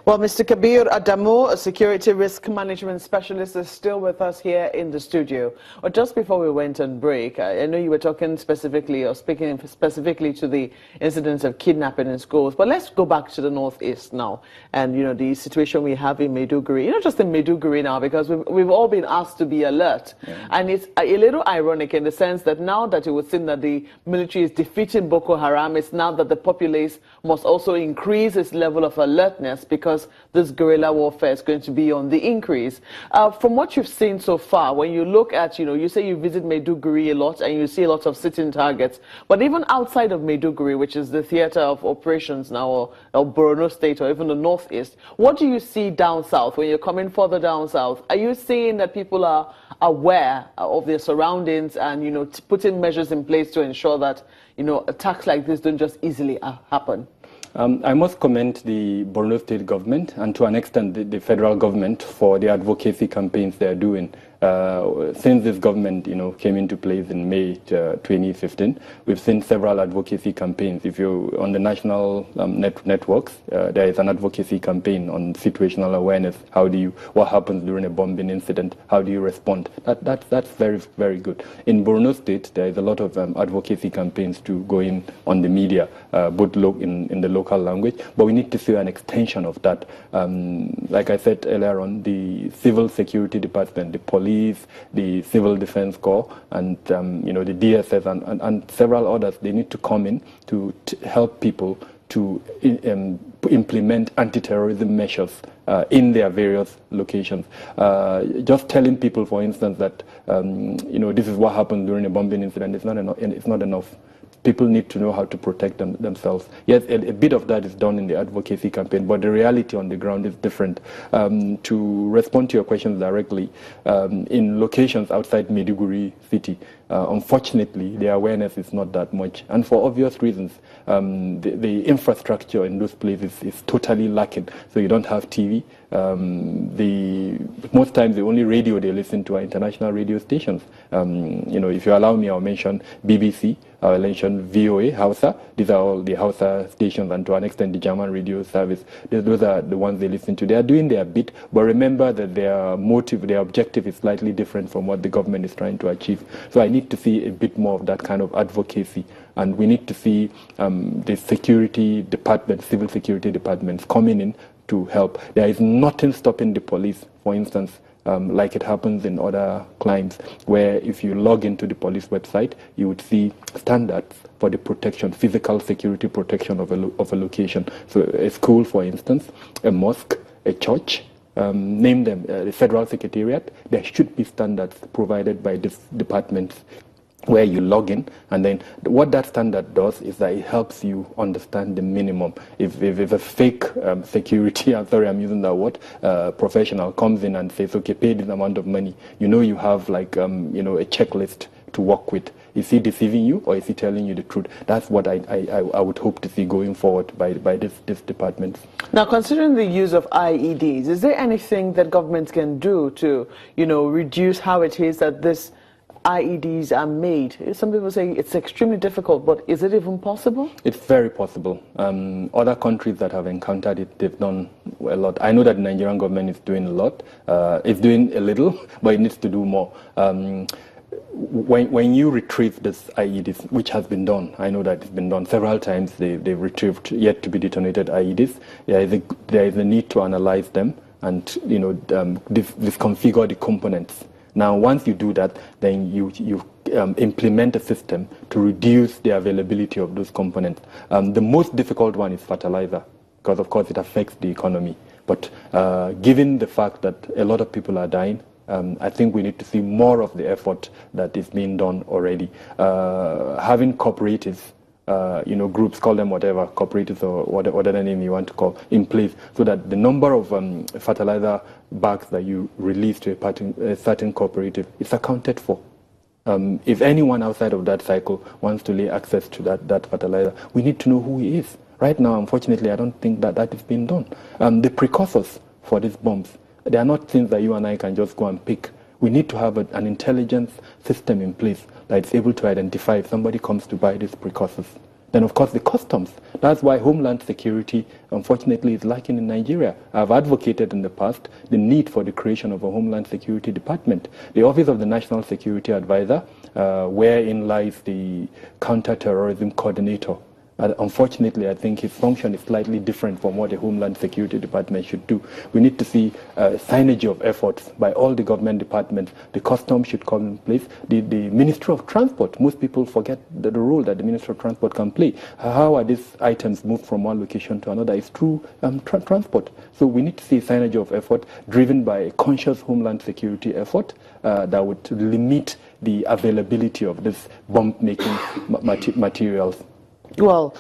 Well, Mr. Kabir Adamu, a security risk management specialist, is still with us here in the studio. Well, just before we went on break, I know you were talking specifically or speaking specifically to the incidents of kidnapping in schools, but let's go back to the Northeast now and, the situation we have in Maiduguri. Not just in Maiduguri now, because we've all been asked to be alert. Yeah. And it's a little ironic in the sense that now that it would seem that the military is defeating Boko Haram, it's now that the populace must also increase its level of alertness because this guerrilla warfare is going to be on the increase. From what you've seen so far, when you look at, you say you visit Maiduguri a lot and you see a lot of sitting targets, but even outside of Maiduguri, which is the theater of operations now, or Borno State, or even the Northeast, what do you see down south when you're coming further down south? Are you seeing that people are aware of their surroundings and, putting measures in place to ensure that, attacks like this don't just easily happen? I must commend the Borno State government and to an extent the federal government for the advocacy campaigns they're doing. Since this government, came into place in May 2015, we've seen several advocacy campaigns. If you're on the national networks, there is an advocacy campaign on situational awareness. What happens during a bombing incident? How do you respond? That's very, very good. In Borno State, there is a lot of advocacy campaigns to go in on the media, both in the local language, but we need to see an extension of that. Like I said earlier on, the civil security department, the police, the Civil Defense Corps, and the DSS and several others, they need to come in to help people to implement anti-terrorism measures in their various locations. Just telling people, for instance, that this is what happened during a bombing incident, it's not enough. People need to know how to protect themselves. Yes, a bit of that is done in the advocacy campaign, but the reality on the ground is different. To respond to your questions directly, in locations outside Maiduguri city, unfortunately, the awareness is not that much. And for obvious reasons, the infrastructure in those places is totally lacking. So you don't have TV. Most times the only radio they listen to are international radio stations. If you allow me, I'll mention BBC, I'll mention VOA, Hausa. These are all the Hausa stations, and to an extent the German radio service. Those are the ones they listen to. They are doing their bit, but remember that their motive, their objective is slightly different from what the government is trying to achieve. So I need to see a bit more of that kind of advocacy, and we need to see the security department, civil security departments coming in to help. There is nothing stopping the police, for instance, like it happens in other climes, where if you log into the police website, you would see standards for the protection, physical security protection of a location. So a school, for instance, a mosque, a church, name them, the Federal Secretariat, there should be standards provided by this department where you log in, and then what that standard does is that it helps you understand the minimum. If a fake security, I'm sorry I'm using that word, professional comes in and says, okay, pay this amount of money, you have like, a checklist to work with. Is he deceiving you, or is he telling you the truth? That's what I would hope to see going forward by this department. Now, considering the use of IEDs, is there anything that governments can do to, reduce how it is that this IEDs are made? Some people say it's extremely difficult, but is it even possible? It's very possible. Other countries that have encountered it, they've done a lot. I know that the Nigerian government is doing a lot. It's doing a little, but it needs to do more. When you retrieve this IEDs, which has been done, I know that it's been done several times, they've retrieved yet to be detonated IEDs. There is a need to analyze them and disconfigure the components. Now, once you do that, then you implement a system to reduce the availability of those components. The most difficult one is fertilizer, because of course it affects the economy. But given the fact that a lot of people are dying, I think we need to see more of the effort that is being done already. Having cooperatives, groups, call them whatever, cooperatives or whatever name you want to call, in place, so that the number of fertilizer bags that you release to a certain cooperative is accounted for. If anyone outside of that cycle wants to lay access to that fertilizer, we need to know who he is. Right now, unfortunately, I don't think that is being done. The precursors for these bombs, they are not things that you and I can just go and pick. We need to have an intelligence system in place that is able to identify if somebody comes to buy these precursors. Then, of course, the customs. That's why Homeland Security, unfortunately, is lacking in Nigeria. I've advocated in the past the need for the creation of a Homeland Security Department. The Office of the National Security Advisor, wherein lies the Counter-terrorism Coordinator. Unfortunately, I think his function is slightly different from what the Homeland Security Department should do. We need to see synergy of efforts by all the government departments. The customs should come in place. The Ministry of Transport, most people forget the role that the Ministry of Transport can play. How are these items moved from one location to another? It's through transport. So we need to see synergy of effort driven by a conscious Homeland Security effort that would limit the availability of this bomb-making materials. Well,